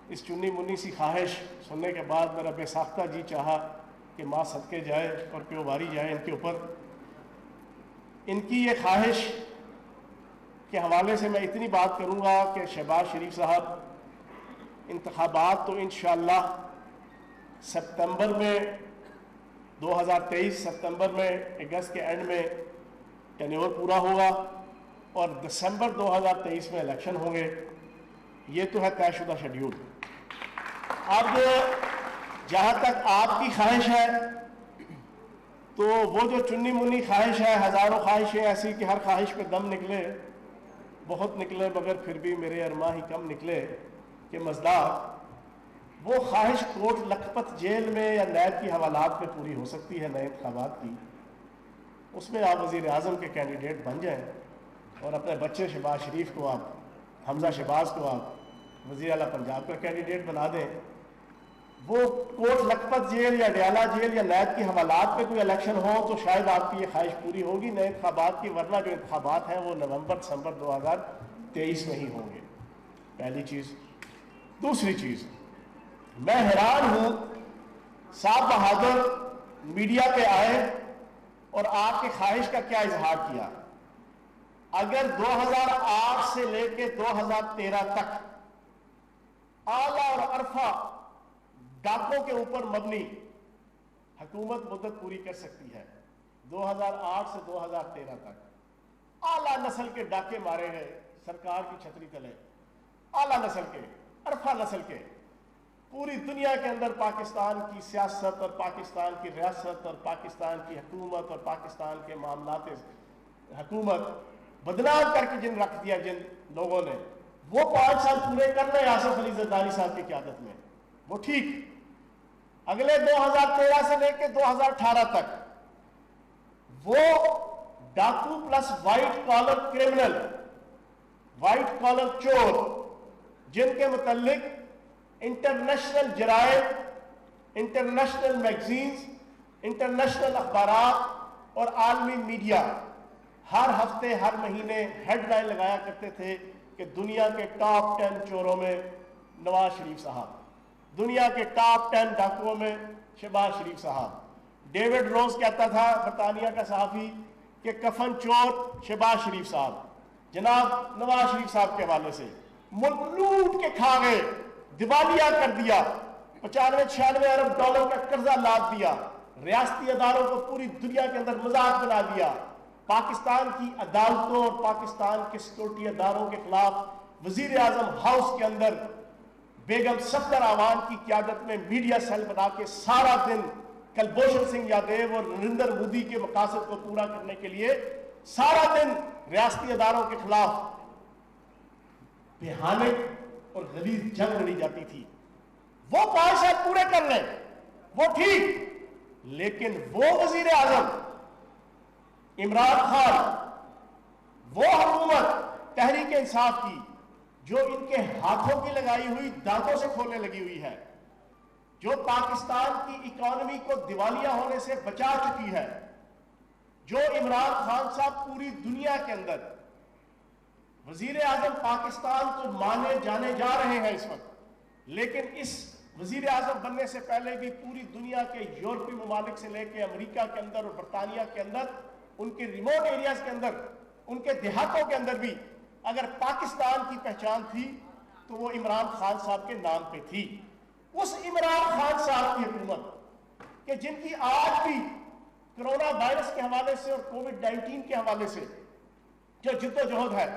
اس چنی منی سی خواہش سننے کے بعد میرا بے ساختہ جی چاہا کہ ماں صدقے جائے اور پیو باری جائے ان کے اوپر. ان کی یہ خواہش کے حوالے سے میں اتنی بات کروں گا کہ شہباز شریف صاحب انتخابات تو انشاءاللہ سپتمبر میں 2023 سپتمبر میں اگست کے اینڈ میں ٹینیور پورا ہوگا اور دسمبر 2023 میں الیکشن ہوں گے. یہ تو ہے طے شدہ شیڈیول. اب جہاں تک آپ کی خواہش ہے تو وہ جو چنی منی خواہش ہے، ہزاروں خواہشیں ایسی کہ ہر خواہش پہ دم نکلے، بہت نکلے مگر پھر بھی میرے ارماں ہی کم نکلے کہ مزداق، وہ خواہش کوٹ لکھپت جیل میں یا نیب کی حوالات میں پوری ہو سکتی ہے نئے انتخابات کی. اس میں آپ وزیر اعظم کے کینڈیڈیٹ بن جائیں اور اپنے بچے شہباز شریف کو، آپ حمزہ شہباز کو آپ وزیر اعلیٰ پنجاب کا کینڈیڈیٹ بنا دیں. وہ کوٹ لکھپت جیل یا ڈیالہ جیل یا نیب کی حوالات میں کوئی الیکشن ہو تو شاید آپ کی یہ خواہش پوری ہوگی نئے انتخابات کی، ورنہ جو انتخابات ہیں وہ نومبر دسمبر 2023 میں ہی ہوں گے. پہلی چیز. دوسری چیز، میں حیران ہوں صاحب بہادر میڈیا پہ آئے اور آپ کی خواہش کا کیا اظہار کیا. اگر 2008 سے لے کے 2013 تک اعلیٰ اور عرفہ ڈاکوں کے اوپر مبنی حکومت مدت پوری کر سکتی ہے، 2008 سے 2013 تک اعلیٰ نسل کے ڈاکے مارے گئے سرکار کی چھتری تلے، اعلیٰ نسل کے، عرفہ نسل کے. پوری دنیا کے اندر پاکستان کی سیاست اور پاکستان کی ریاست اور پاکستان کی حکومت اور پاکستان کے معاملات حکومت بدنام کر کے جن رکھ دیا جن لوگوں نے، وہ 5 سال پورے کر رہے آصف علی زرداری صاحب کی قیادت میں. وہ ٹھیک اگلے 2013 سے لے کے 2018 تک وہ ڈاکو plus white collar criminal, white collar چور، جن کے متعلق انٹرنیشنل جرائد، انٹرنیشنل میگزینز، انٹرنیشنل اخبارات اور عالمی میڈیا ہر ہفتے ہر مہینے ہیڈ لائن لگایا کرتے تھے کہ دنیا کے ٹاپ 10 چوروں میں نواز شریف صاحب، دنیا کے ٹاپ 10 ڈاکوؤں میں شہباز شریف صاحب. ڈیوڈ روز کہتا تھا برطانیہ کا صحافی کہ کفن چور شہباز شریف صاحب. جناب نواز شریف صاحب کے حوالے سے ملک لوٹ کے کھا گئے، دیوالیہ کر دیا، 95-96 ارب ڈالر کا قرضہ لاد دیا، ریاستی اداروں کو پوری دنیا کے اندر مذاق بنا دیا. پاکستان کی عدالتوں اور پاکستان کے سیکورٹی اداروں کے خلاف وزیر اعظم ہاؤس کے اندر بیگم صفدر اعوان کی قیادت میں میڈیا سیل بنا کے سارا دن کلبھوشن سنگھ یادیو اور نریندر مودی کے مقاصد کو پورا کرنے کے لیے سارا دن ریاستی اداروں کے خلاف بھیانک اور غلیظ جنگ لڑی جاتی تھی. وہ 5 سال پورے کر لیں وہ ٹھیک، لیکن وہ وزیر اعظم عمران خان، وہ حکومت تحریک انصاف کی جو ان کے ہاتھوں کی لگائی ہوئی دانتوں سے کھولنے لگی ہوئی ہے، جو پاکستان کی اکانومی کو دیوالیہ ہونے سے بچا چکی ہے، جو عمران خان صاحب پوری دنیا کے اندر وزیر اعظم پاکستان کو مانے جانے جا رہے ہیں اس وقت، لیکن اس وزیر اعظم بننے سے پہلے بھی پوری دنیا کے یورپی ممالک سے لے کے امریکہ کے اندر اور برطانیہ کے اندر، ان کے ریموٹ ایریاز کے اندر، ان کے دیہاتوں کے اندر بھی اگر پاکستان کی پہچان تھی تو وہ عمران خان صاحب کے نام پہ تھی. اس عمران خان صاحب کی حکومت کہ جن کی آج بھی کرونا وائرس کے حوالے سے اور کووڈ-19 کے حوالے سے جو جد و جہد ہے،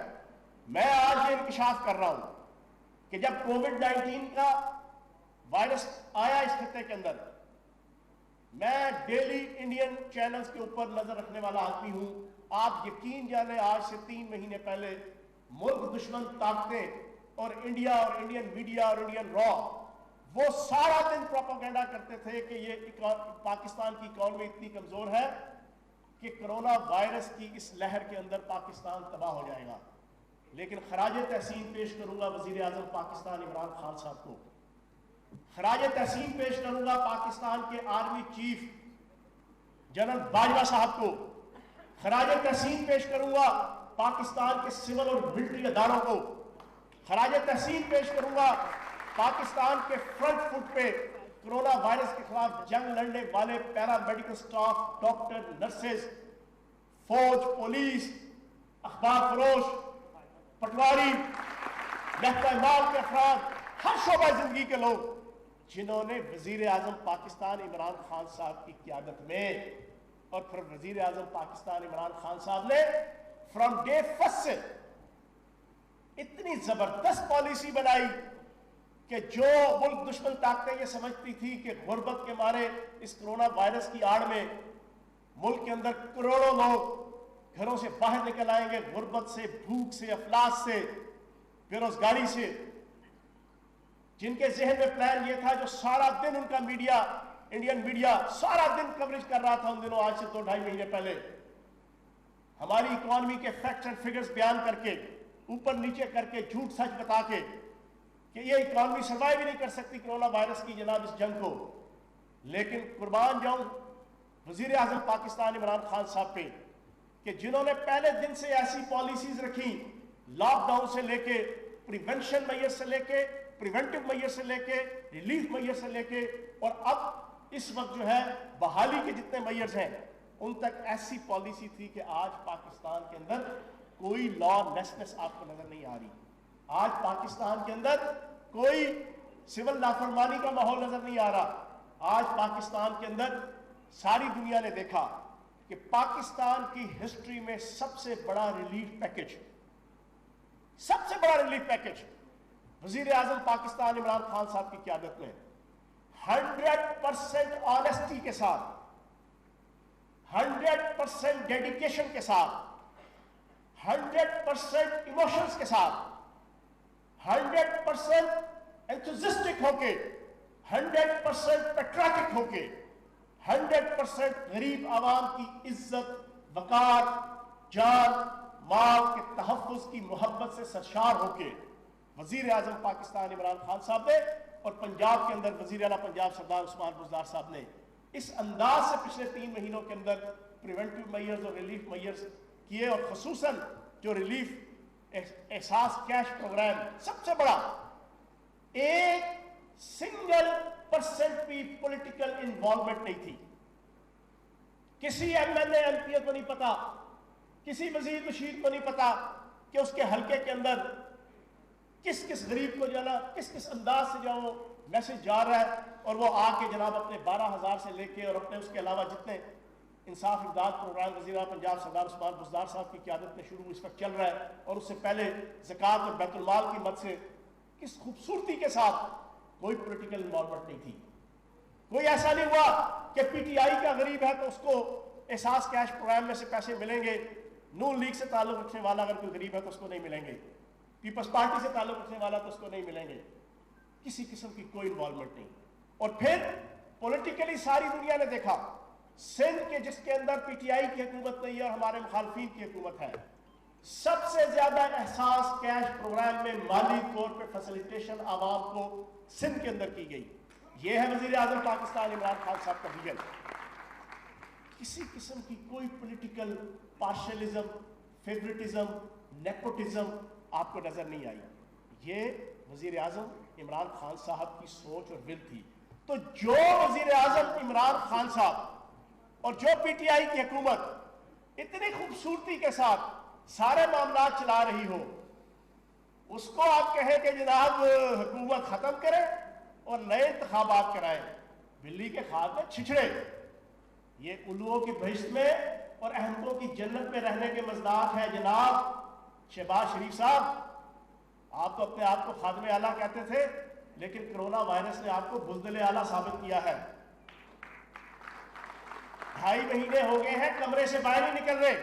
میں آج یہ انکشاف کر رہا ہوں کہ جب کووڈ-19 کا وائرس آیا اس خطے کے اندر، میں ڈیلی انڈین چینلز کے اوپر نظر رکھنے والا آدمی ہوں. آپ یقین جانے آج سے 3 مہینے پہلے ملک دشمن طاقتیں اور انڈیا اور انڈین میڈیا اور انڈین را وہ سارا دن پروپیگنڈا کرتے تھے کہ یہ پاکستان کی اکانومی اتنی کمزور ہے کہ کرونا وائرس کی اس لہر کے اندر پاکستان تباہ ہو جائے گا. لیکن خراج تحسین پیش کروں گا وزیر اعظم پاکستان عمران خان صاحب کو، خراج تحسین پیش کروں گا پاکستان کے آرمی چیف جنرل باجوہ صاحب کو، خراج تحسین پیش کروں گا پاکستان کے سول اور ملٹری اداروں کو، خراج تحسین پیش کروں گا پاکستان کے فرنٹ فٹ پہ کرونا وائرس کے خلاف جنگ لڑنے والے پیرا میڈیکل سٹاف، ڈاکٹر، نرسز، فوج، پولیس، اخبار فروش، پٹواری، لہتا مال کے افراد، ہر شعبہ زندگی کے لوگ جنہوں نے وزیر اعظم پاکستان عمران خان صاحب کی قیادت میں اور پھر وزیر اعظم پاکستان عمران خان صاحب نے فرام ڈے فرسٹ سے اتنی زبردست پالیسی بنائی کہ جو ملک دشمن طاقتیں یہ سمجھتی تھی کہ غربت کے مارے اس کرونا وائرس کی آڑ میں ملک کے اندر کروڑوں لوگ گھروں سے باہر نکل آئیں گے، غربت سے، بھوک سے، افلاس سے، بے روزگاری سے، جن کے ذہن میں پلان یہ تھا، جو سارا دن ان کا میڈیا، انڈین میڈیا سارا دن کوریج کر رہا تھا ان دنوں، آج سے 2-2.5 مہینے پہلے، ہماری اکانومی کے فیکٹس اینڈ فگرز بیان کر کے، اوپر نیچے کر کے، جھوٹ سچ بتا کے کہ یہ اکانومی سروائیو ہی نہیں کر سکتی کرونا وائرس کی جناب اس جنگ کو. لیکن قربان جاؤں وزیر اعظم پاکستان عمران خان صاحب پہ کہ جنہوں نے پہلے دن سے ایسی پالیسیز رکھی، لاک ڈاؤن سے لے کے، پریونشن میئر سے لے کے، پریونٹیو میئر سے لے کے، ریلیف میئر سے لے کے، اور اب اس وقت جو ہے بحالی کے جتنے میئرز ہیں ان تک ایسی پالیسی تھی کہ آج پاکستان کے اندر کوئی لا لیسنس آپ کو نظر نہیں آ رہی. آج پاکستان کے اندر کوئی سول نافرمانی کا ماحول نظر نہیں آ رہا. آج پاکستان کے اندر ساری دنیا نے دیکھا کہ پاکستان کی ہسٹری میں سب سے بڑا ریلیف پیکج وزیر اعظم پاکستان عمران خان صاحب کی قیادت میں 100% آنیسٹی کے ساتھ، 100% ڈیڈیکیشن کے ساتھ، 100% ایموشنز کے ساتھ، 100% انتھوزسٹک ہو کے، 100% پیٹریٹک ہو کے، 100% غریب عوام کی عزت، وقار، جان، مال کے تحفظ کی محبت سے سرشار ہو کے وزیر اعظم پاکستان عمران خان صاحب نے اور پنجاب کے اندر وزیر اعلیٰ پنجاب سردار عثمان بزدار صاحب نے اس انداز سے پچھلے 3 مہینوں کے اندر پریونٹیو میئرز اور ریلیف میئرز کیے، اور خصوصاً جو ریلیف احساس کیش پروگرام سب سے بڑا، 1% بھی پولیٹیکل انوالومنٹ نہیں تھی. کسی M L A M P کو نہیں پتا، کسی وزیر مشیر کو نہیں پتا کہ اس کے حلقے کے اندر کس کس غریب کو جو ہے نا کس کس انداز سے جو وہ میسج جا رہا ہے، اور وہ آ کے جناب اپنے 12,000 سے لے کے اور اپنے اس کے علاوہ جتنے انصاف امداد پروگرام وزیر اعلیٰ پنجاب سردار عثمان بزدار صاحب کی قیادت میں شروع اس وقت چل رہا ہے، اور اس سے پہلے زکوٰۃ اور بیت المال کی مد سے کس خوبصورتی کے ساتھ کوئی پولیٹیکل انوالومنٹ نہیں تھی. کوئی ایسا نہیں ہوا کہ پی ٹی آئی کا غریب ہے تو اس کو احساس کیش پروگرام میں سے پیسے ملیں گے، نون لیگ سے تعلق رکھنے والا اگر کوئی غریب ہے تو اس کو نہیں ملیں گے، پیپلز پارٹی سے تعلق رکھنے والا تو اس کو نہیں ملیں گے. کسی قسم کی کوئی انوالومنٹ نہیں. اور پھر پولیٹیکلی ساری دنیا نے دیکھا سندھ کے جس کے اندر پی ٹی آئی کی حکومت نہیں ہے اور ہمارے مخالفین کی حکومت ہے، سب سے زیادہ احساس کیش پروگرام میں مالی طور پہ فیسیلیٹیشن عوام کو سندھ کے اندر کی گئی. یہ ہے وزیر اعظم پاکستان عمران خان صاحب کا ویژن. کسی قسم کی کوئی پولیٹیکل پارشلزم، فیورٹزم، نیپوٹزم آپ کو نظر نہیں آئی. یہ وزیر اعظم عمران خان صاحب کی سوچ اور ول تھی. تو جو وزیر اعظم عمران خان صاحب اور جو پی ٹی آئی کی حکومت اتنی خوبصورتی کے ساتھ سارے معاملات چلا رہی ہو، اس کو آپ کہیں کہ جناب حکومت ختم کرے اور نئے انتخابات کرائیں، بلی کے کھاد میں چھچڑے. یہ الوؤں کی بہشت میں اور احمقوں کی جنت میں رہنے کے مزداق ہے جناب شہباز شریف صاحب. آپ تو اپنے آپ کو خادم اعلیٰ کہتے تھے، لیکن کرونا وائرس نے آپ کو بزدل اعلیٰ ثابت کیا ہے. 2.5 مہینے ہو گئے ہیں کمرے سے باہر نہیں نکل رہے،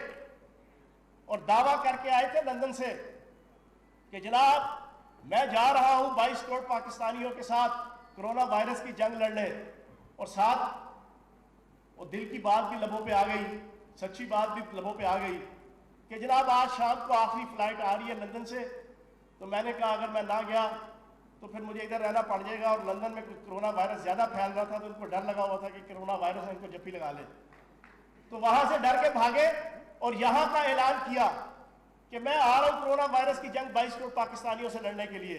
اور دعویٰ کر کے آئے تھے لندن سے کہ جناب میں جا رہا ہوں 22 کروڑ پاکستانیوں کے ساتھ کرونا وائرس کی جنگ لڑنے، اور ساتھ وہ دل کی بات بھی لبوں پہ آ گئی، سچی بات بھی لبوں پہ آ گئی کہ جناب آج شام کو آخری فلائٹ آ رہی ہے لندن سے. تو میں نے کہا اگر میں نہ گیا تو پھر مجھے ادھر رہنا پڑ جائے گا، اور لندن میں کرونا وائرس زیادہ پھیل رہا تھا تو ان کو ڈر لگا ہوا تھا کہ کرونا وائرس ان کو جپی لگا لے. تو وہاں سے ڈر کے بھاگے اور یہاں کا اعلان کیا کہ میں آ رہا ہوں کرونا وائرس کی جنگ 22 کروڑ پاکستانیوں سے لڑنے کے لیے.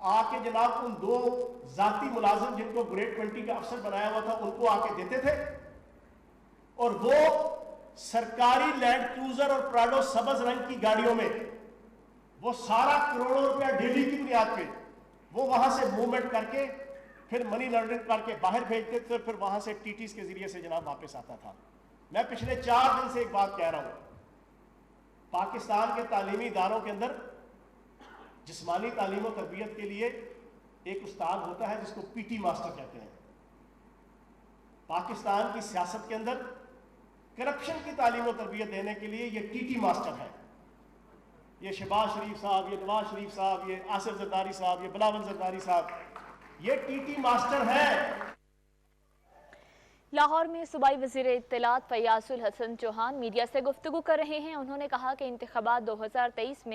آ کے جناب ان 2 ذاتی ملازم جن کو گریڈ 20 کا افسر بنایا ہوا تھا ان کو آ کے دیتے تھے، اور وہ سرکاری لینڈ کروزر اور پراڈو سبز رنگ کی گاڑیوں میں وہ سارا کروڑوں روپیہ ڈیلی کی بنیاد پہ وہ وہاں سے موومنٹ کر کے پھر منی لانڈرنگ کر کے باہر بھیجتے تھے، پھر وہاں سے ٹیٹیز کے ذریعے سے جناب واپس آتا تھا۔ میں پچھلے 4 دن سے ایک بات کہہ رہا ہوں، پاکستان کے تعلیمی اداروں کے اندر جسمانی تعلیم و تربیت کے لیے ایک استاد ہوتا ہے جس کو پی ٹی ماسٹر کہتے ہیں۔ پاکستان کی سیاست کے اندر کرپشن کی تعلیم و تربیت دینے کے لیے یہ ٹی ٹی ماسٹر ہے۔ یہ شہباز شریف صاحب، یہ نواز شریف صاحب، یہ آصف زرداری صاحب، یہ بلاول زرداری صاحب، یہ ٹی ٹی ماسٹر ہے۔ لاہور میں صوبائی وزیر اطلاعات فیاض الحسن چوہان میڈیا سے گفتگو کر رہے ہیں۔ انہوں نے کہا کہ انتخابات 2023 میں